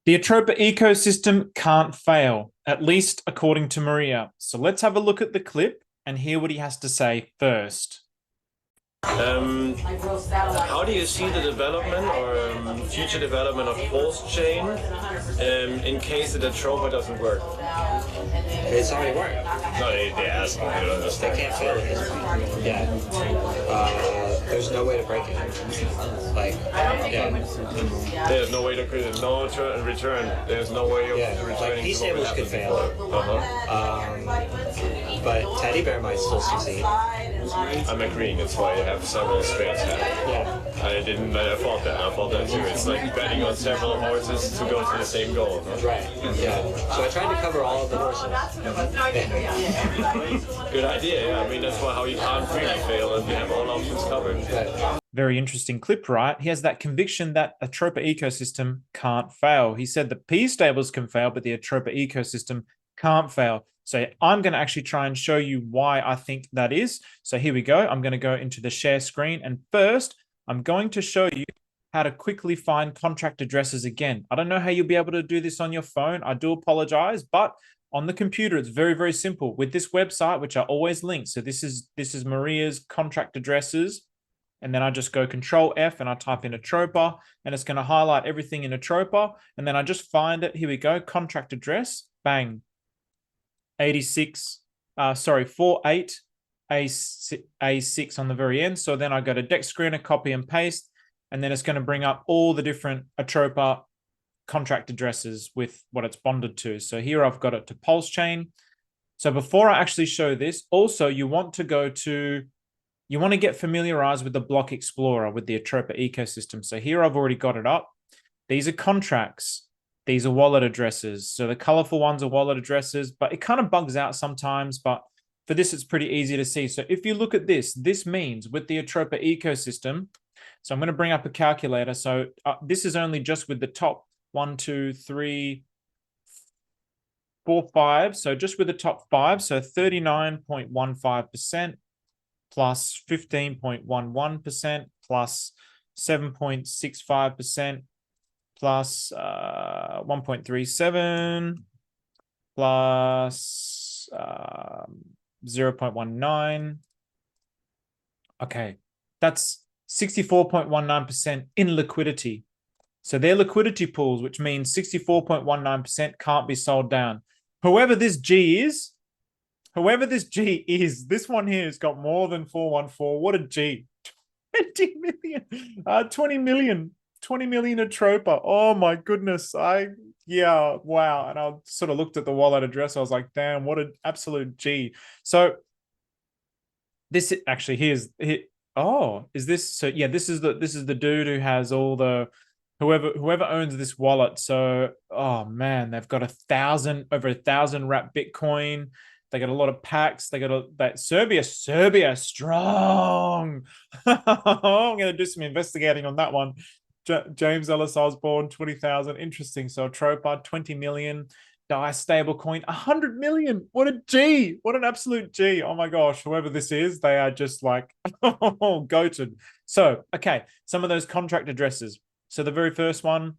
The Atropa ecosystem can't fail, at least according to Maria. So let's have a look at the clip and hear what he has to say first. How do you see the development or future development of Pulse chain in case the Atropa doesn't work? It's already worked. No, they ask me. They can't fail at this point. Yeah. There's no way to break it. Like, yeah. There's no way to create no return. There's no way of returning. Like, pStables could fail. But Teddy Bear might still succeed. I'm agreeing. That's why I have several spades. Yeah. I thought that. I thought that too. It's like betting on several horses to go to the same goal. Huh? Right. Yeah. So I tried to cover all of the horses. Good idea. Yeah. I mean, that's why how you can't really fail if you have all options covered. Right. Very interesting clip, right? He has that conviction that Atropa ecosystem can't fail. He said the pStables can fail, but the Atropa ecosystem can't fail. So I'm going to actually try and show you why I think that is. So here we go. I'm going to go into the share screen. And first, I'm going to show you how to quickly find contract addresses again. I don't know how you'll be able to do this on your phone. I do apologize, but on the computer, it's very, very simple. With this website, which I always link. So this is Maria's contract addresses. And then I just go Control F and I type in Atropa, and it's going to highlight everything in Atropa. And then I just find it. Here we go. Contract address. Bang. 48 A6 on the very end. So then I go to Deck Screener, copy and paste, and then it's going to bring up all the different Atropa contract addresses with what it's bonded to. So here I've got it to Pulse chain. So before I actually show this, also you want to get familiarized with the Block Explorer with the Atropa ecosystem. So here I've already got it up. These are contracts. These are wallet addresses. So the colorful ones are wallet addresses, but it kind of bugs out sometimes. But for this, it's pretty easy to see. So if you look at this, this means with the Atropa ecosystem, so I'm going to bring up a calculator. So this is only just with the top 1, 2, 3, 4, 5. So just with the top 5. So 39.15% plus 15.11% plus 7.65%. Plus 1.37 plus 0.19. Okay, that's 64.19% in liquidity. So they're liquidity pools, which means 64.19% can't be sold down. Whoever this G is, this one here has got more than 414. What a G. 20 million. 20 million Atropa. Oh my goodness. Wow. And I sort of looked at the wallet address. I was like, damn, what an absolute G. So this actually is this? So yeah, this is the dude who has all the, whoever owns this wallet. So, oh man, they've got over 1,000 wrapped Bitcoin. They got a lot of packs. They got that Serbia strong. I'm going to do some investigating on that one. James Ellis Osborne, 20,000. Interesting. So Atropa, 20 million. Dystablecoin, 100 million. What a G. What an absolute G. Oh my gosh. Whoever this is, they are just like, goated. So, okay. Some of those contract addresses. So the very first one,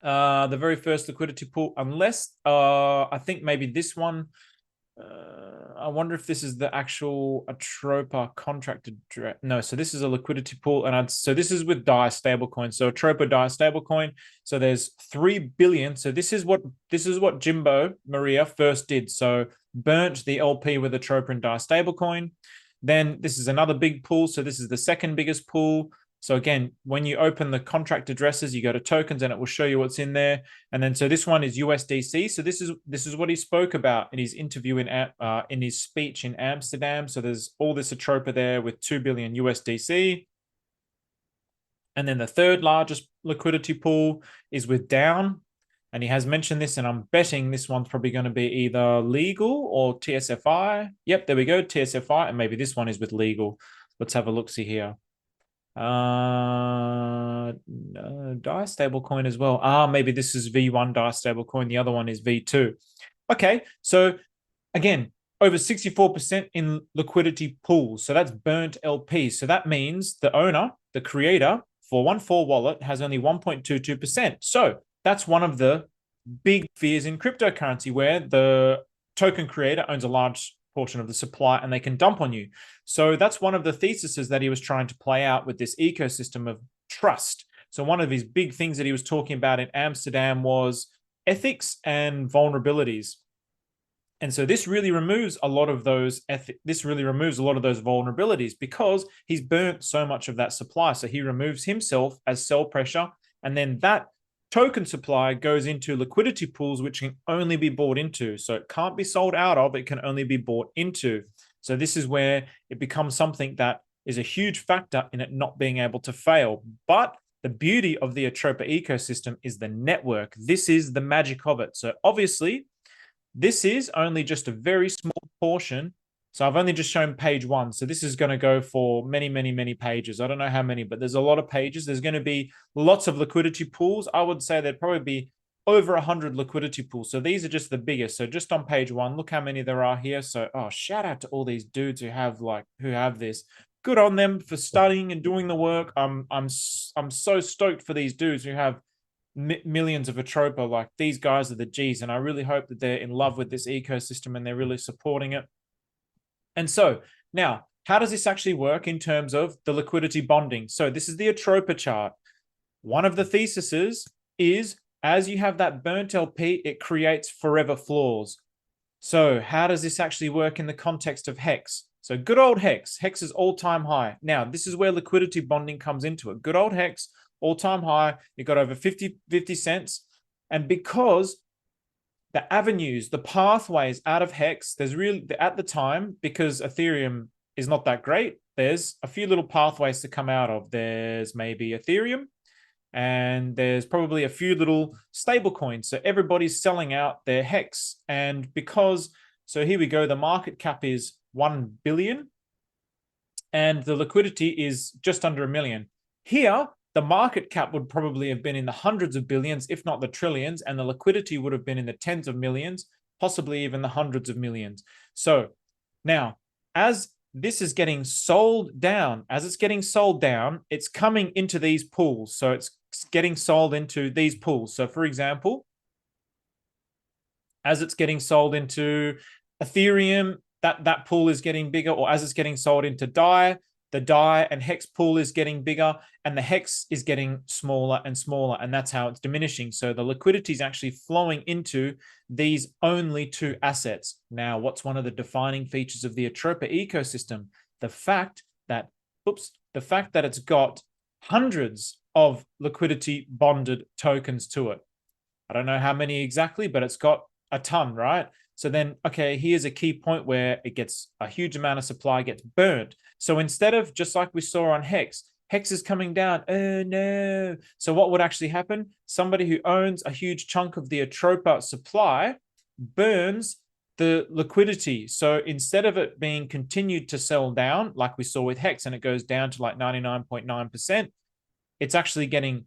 the very first liquidity pool, unless I think maybe this one, I wonder if this is the actual Atropa contract address. No, so this is a liquidity pool, and so this is with DAI stablecoin. So Atropa DAI stablecoin. So there's 3 billion. So this is what Jimbo Maria first did. So burnt the LP with Atropa and DAI stablecoin. Then this is another big pool. So this is the second biggest pool. So again, when you open the contract addresses, you go to tokens and it will show you what's in there. And then, so this one is USDC. So this is what he spoke about in his interview in his speech in Amsterdam. So there's all this Atropa there with 2 billion USDC. And then the third largest liquidity pool is with Down. And he has mentioned this, and I'm betting this one's probably going to be either legal or TSFI. Yep, there we go, TSFI. And maybe this one is with legal. Let's have a look-see here. DAI stablecoin as well. Maybe this is V1 DAI stablecoin. The other one is V2. Okay, so again, over 64% in liquidity pools. So that's burnt LP. So that means the owner, the creator, 414 wallet has only 1.22%. So that's one of the big fears in cryptocurrency, where the token creator owns a large portion of the supply and they can dump on you. So that's one of the theses that he was trying to play out with this ecosystem of trust. So one of his big things that he was talking about in Amsterdam was ethics and vulnerabilities. And so this really removes a lot of those vulnerabilities, because he's burnt so much of that supply. So he removes himself as sell pressure, and then that token supply goes into liquidity pools, which can only be bought into. So it can't be sold out of, it can only be bought into. So this is where it becomes something that is a huge factor in it not being able to fail. But the beauty of the Atropa ecosystem is the network. This is the magic of it. So obviously, this is only just a very small portion. So I've only just shown page 1. So this is going to go for many, many, many pages. I don't know how many, but there's a lot of pages. There's going to be lots of liquidity pools. I would say there'd probably be over 100 liquidity pools. So these are just the biggest. So just on page 1, look how many there are here. So, shout out to all these dudes who have this. Good on them for studying and doing the work. I'm so stoked for these dudes who have millions of Atropa. Like, these guys are the G's, and I really hope that they're in love with this ecosystem and they're really supporting it. And so now, how does this actually work in terms of the liquidity bonding? So this is the Atropa chart. One of the theses is, as you have that burnt LP, it creates forever floors. So how does this actually work in the context of Hex? So good old Hex. Hex is all-time high. Now, this is where liquidity bonding comes into it. Good old Hex, all-time high. You got over 50 cents. And because the avenues, the pathways out of Hex, there's really, at the time, because Ethereum is not that great, there's a few little pathways to come out of. There's maybe Ethereum, and there's probably a few little stable coins. So everybody's selling out their Hex. And because, so here we go, the market cap is 1 billion and the liquidity is just under 1 million. Here, the market cap would probably have been in the hundreds of billions, if not the trillions, and the liquidity would have been in the tens of millions, possibly even the hundreds of millions. So now, as this is getting sold down, it's coming into these pools. So it's getting sold into these pools. So for example, as it's getting sold into Ethereum, that pool is getting bigger, or as it's getting sold into DAI, the DAI and Hex pool is getting bigger, and the Hex is getting smaller and smaller, and that's how it's diminishing. So the liquidity is actually flowing into these only 2 assets. Now, what's one of the defining features of the Atropa ecosystem? The fact that it's got hundreds of liquidity bonded tokens to it. I don't know how many exactly, but it's got a ton, right? So then, okay, here's a key point where it gets a huge amount of supply gets burnt. So instead of, just like we saw on Hex, Hex is coming down. Oh no. So what would actually happen? Somebody who owns a huge chunk of the Atropa supply burns the liquidity. So instead of it being continued to sell down, like we saw with Hex, and it goes down to like 99.9%, it's actually getting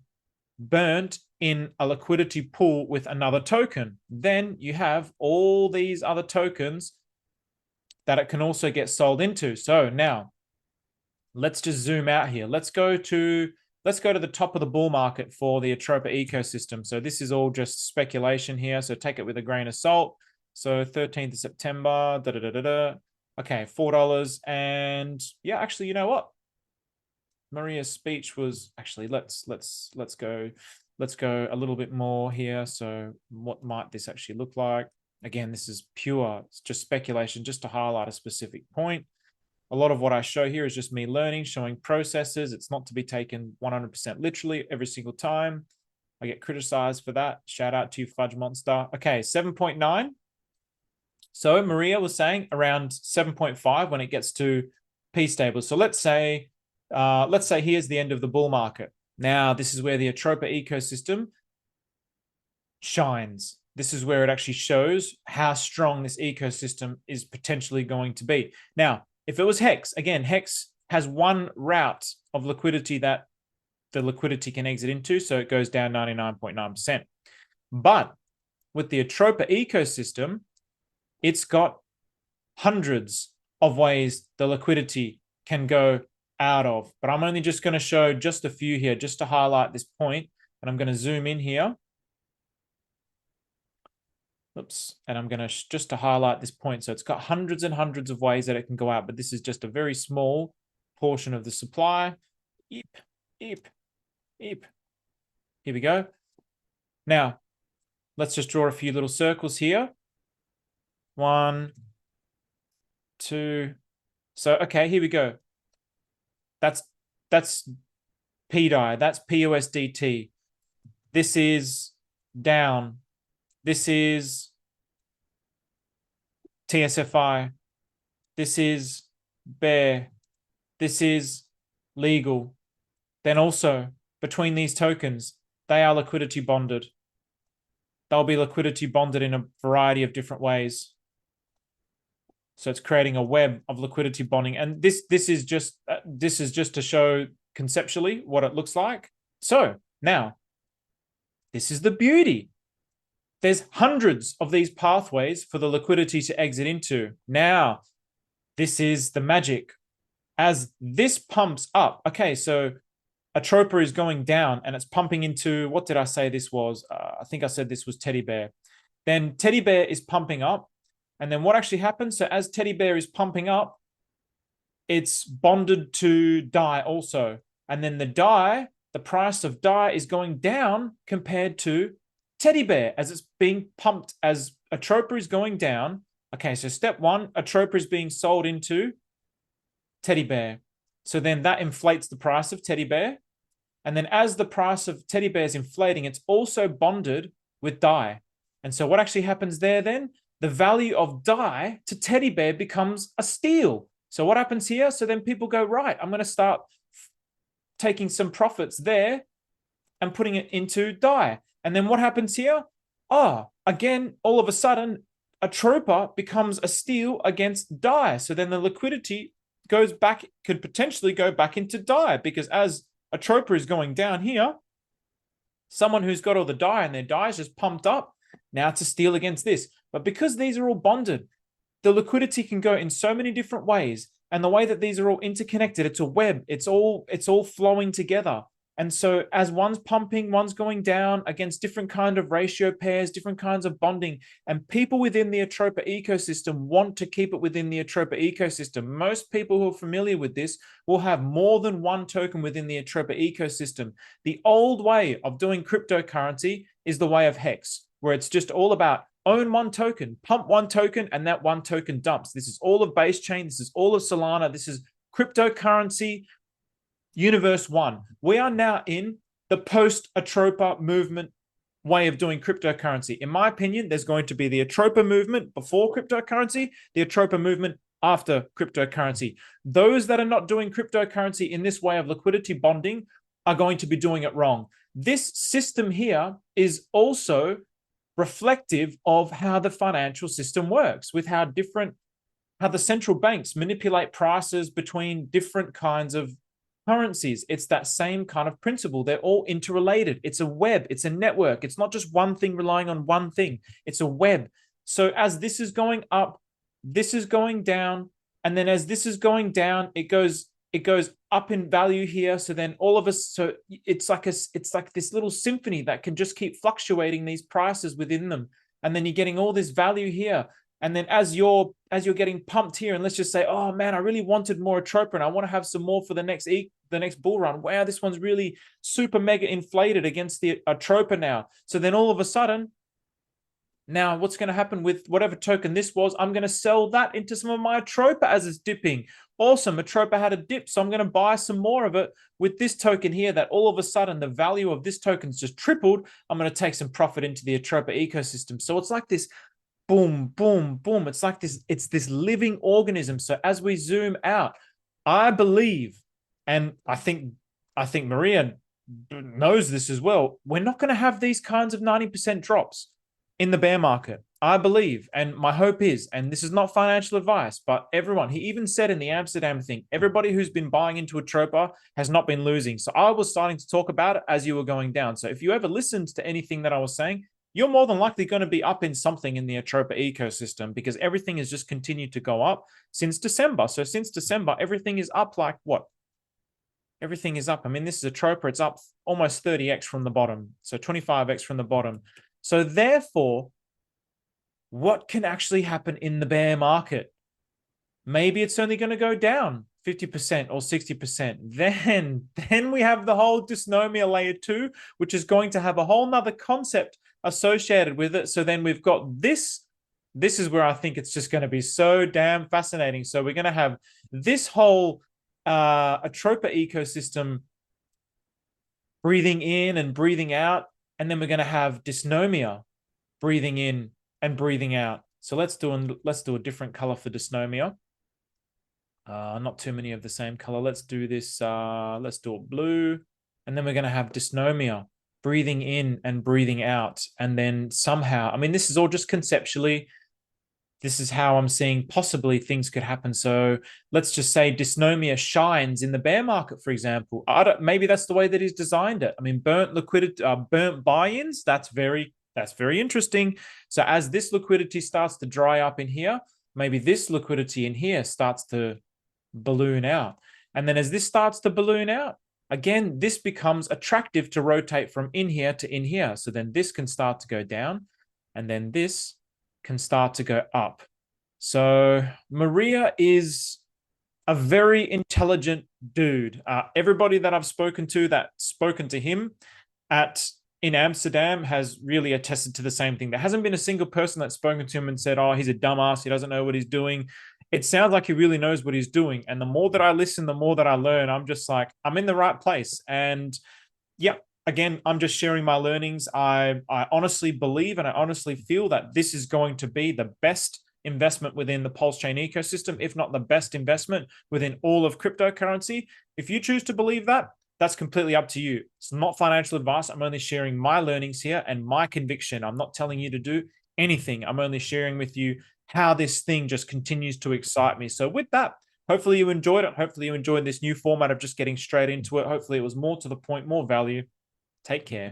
burnt in a liquidity pool with another token. Then you have all these other tokens that it can also get sold into. So now let's just zoom out here. Let's go to the top of the bull market for the Atropa ecosystem. So this is all just speculation here, so take it with a grain of salt. So 13th of September, okay, $4. And yeah, actually, you know what? Maria's speech was actually, let's go a little bit more here. So what might this actually look like? Again, this is pure, it's just speculation, just to highlight a specific point. A lot of what I show here is just me learning, showing processes. It's not to be taken 100% literally every single time. I get criticized for that. Shout out to you, Fudge Monster. Okay, 7.9. So Maria was saying around 7.5 when it gets to pStables. So let's say here's the end of the bull market. Now, this is where the Atropa ecosystem shines. This is where it actually shows how strong this ecosystem is potentially going to be. Now, if it was Hex, again, Hex has one route of liquidity that the liquidity can exit into, so it goes down 99.9%. But with the Atropa ecosystem, it's got hundreds of ways the liquidity can go out of. But I'm only just going to show just a few here just to highlight this point. And I'm going to zoom in here. Oops. And I'm going to just to highlight this point. So it's got hundreds and hundreds of ways that it can go out, but this is just a very small portion of the supply. Eep, eep, eep. Here we go. Now, let's just draw a few little circles here. 1, 2. So, okay, here we go. That's PDI. That's PUSDT. This is down. This is TSFI. This is bear. This is legal. Then also, between these tokens, they are liquidity bonded. They'll be liquidity bonded in a variety of different ways. So it's creating a web of liquidity bonding. And this is just to show conceptually what it looks like. So now, this is the beauty. There's hundreds of these pathways for the liquidity to exit into. Now, this is the magic. As this pumps up, okay, so Atropa is going down and it's pumping into, what did I say this was? I think I said this was Teddy Bear. Then Teddy Bear is pumping up. And then what actually happens? So as Teddy Bear is pumping up, it's bonded to DAI also. And then the price of DAI is going down compared to Teddy Bear as it's being pumped, as Atropa is going down. Okay, so step 1, Atropa is being sold into Teddy Bear. So then that inflates the price of Teddy Bear. And then as the price of Teddy Bear is inflating, it's also bonded with DAI. And so what actually happens there then? The value of DAI to Teddy Bear becomes a steal. So what happens here? So then people go, right, I'm going to start taking some profits there and putting it into DAI. And then what happens here? Again, all of a sudden, Atropa becomes a steal against DAI. So then the liquidity goes back, could potentially go back into DAI, because as Atropa is going down here, someone who's got all the DAI and their DAI is just pumped up. Now it's a steal against this. But because these are all bonded, the liquidity can go in so many different ways. And the way that these are all interconnected, it's a web. It's all flowing together. And so as one's pumping, one's going down against different kind of ratio pairs, different kinds of bonding. And people within the Atropa ecosystem want to keep it within the Atropa ecosystem. Most people who are familiar with this will have more than one token within the Atropa ecosystem. The old way of doing cryptocurrency is the way of Hex, where it's just all about own one token, pump one token, and that one token dumps. This is all of base chain. This is all of Solana. This is cryptocurrency universe 1. We are now in the post-Atropa movement way of doing cryptocurrency. In my opinion, there's going to be the Atropa movement before cryptocurrency, the Atropa movement after cryptocurrency. Those that are not doing cryptocurrency in this way of liquidity bonding are going to be doing it wrong. This system here is also reflective of how the financial system works, with how the central banks manipulate prices between different kinds of currencies. It's that same kind of principle. They're all interrelated. It's a web. It's a network. It's not just one thing relying on one thing. It's a web. So as this is going up, this is going down. And then as this is going down, it goes up in value here. So then all of us, so it's like this little symphony that can just keep fluctuating these prices within them. And then you're getting all this value here. And then as you're getting pumped here, and let's just say, oh man, I really wanted more Atropa and I want to have some more for the next bull run. Wow, this one's really super mega inflated against the Atropa now. So then all of a sudden, now what's going to happen with whatever token this was? I'm going to sell that into some of my Atropa as it's dipping. Awesome, Atropa had a dip, so I'm going to buy some more of it with this token here, that all of a sudden the value of this token's just tripled. I'm going to take some profit into the Atropa ecosystem. So it's like this boom, boom, boom. It's like this, it's this living organism. So as we zoom out, I believe, and I think Maria knows this as well, we're not going to have these kinds of 90% drops in the bear market. I believe, and my hope is, and this is not financial advice, but everyone, he even said in the Amsterdam thing, everybody who's been buying into Atropa has not been losing. So I was starting to talk about it as you were going down. So if you ever listened to anything that I was saying, you're more than likely going to be up in something in the Atropa ecosystem, because everything has just continued to go up since December. So since December, everything is up like what? Everything is up. I mean, this is Atropa. It's up almost 30x from the bottom. So 25x from the bottom. So therefore, what can actually happen in the bear market? Maybe it's only going to go down 50% or 60%. Then we have the whole dysnomia layer 2, which is going to have a whole nother concept associated with it. So then we've got this. This is where I think it's just going to be so damn fascinating. So we're going to have this whole Atropa ecosystem breathing in and breathing out. And then we're going to have dysnomia breathing in and breathing out. So let's do a different color for dysnomia. Not too many of the same color. Let's do this. Let's do it blue. And then we're going to have dysnomia breathing in and breathing out. And then somehow, I mean, this is all just conceptually. This is how I'm seeing possibly things could happen. So let's just say dysnomia shines in the bear market, for example. Maybe that's the way that he's designed it. I mean, burnt liquidity, burnt buy-ins. That's very interesting. So as this liquidity starts to dry up in here, maybe this liquidity in here starts to balloon out. And then as this starts to balloon out, again, this becomes attractive to rotate from in here to in here. So then this can start to go down, and then this can start to go up. So Maria is a very intelligent dude. Everybody that I've spoken to him in Amsterdam has really attested to the same thing. There hasn't been a single person that's spoken to him and said, oh, he's a dumbass, he doesn't know what he's doing. It sounds like he really knows what he's doing. And the more that I listen, the more that I learn. I'm just like, I'm in the right place. And yeah, again, I'm just sharing my learnings. I honestly believe and I honestly feel that this is going to be the best investment within the Pulse Chain ecosystem, if not the best investment within all of cryptocurrency. If you choose to believe that, that's completely up to you. It's not financial advice. I'm only sharing my learnings here and my conviction. I'm not telling you to do anything. I'm only sharing with you how this thing just continues to excite me. So with that, hopefully you enjoyed it. Hopefully you enjoyed this new format of just getting straight into it. Hopefully it was more to the point, more value. Take care.